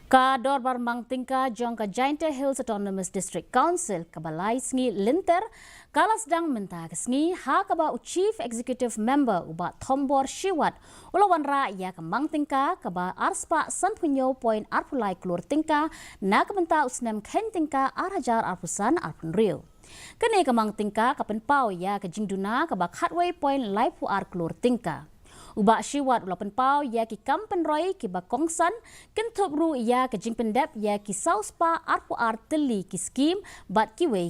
Ka dorbar Mang Tyngka jong ka Jainta Hills Autonomous District Council kabalai sngi linter kalas dang menta sngi ha kaba Chief Executive Member uba Thombor Shiwat ulo Wanrah ya ka Mang Tyngka kaba arspa sanpunyo point arpulai Klur Tyngka na kabenta Snem Ken Tyngka arhajar arpusan arpun real. Kene ka Mang Tyngka kapen pau ya ka jingduna kaba Khatway point laipu ar Klur Tyngka. Uba Shiwat ulapan pau ya ki kampen roy ki bakongsan kentup ru ya ke jingpendep ya ki sauspa arpu arteli ki skim bat kiwei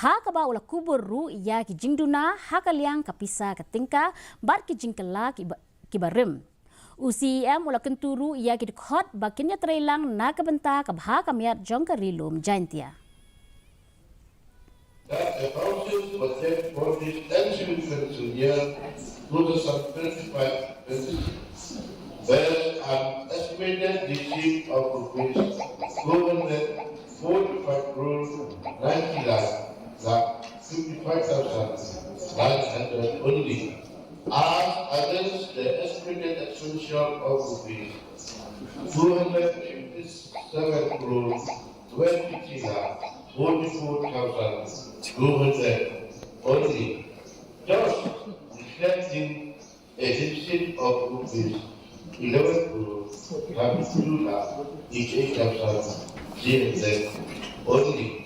ha kaba ula kubur ru ya ki jingduna ha kaliang kapisa ke Tyngka bat ki jingkela ki barim. UCM ula kenturu ya ki dekhot bakinya terelang na kebenta kabha kamiat jongka rilum jaintia. That the council budget for this ensuing financial year was some 25 positions. There are estimated receipt of rupees 245 crores 90 lakh 55,900 only, as against the estimated expenditure of rupees 257 crores 23 lakh 44,200 only, thus reflecting a deficit of rupees 11 crores 32 lakh 88,300 only.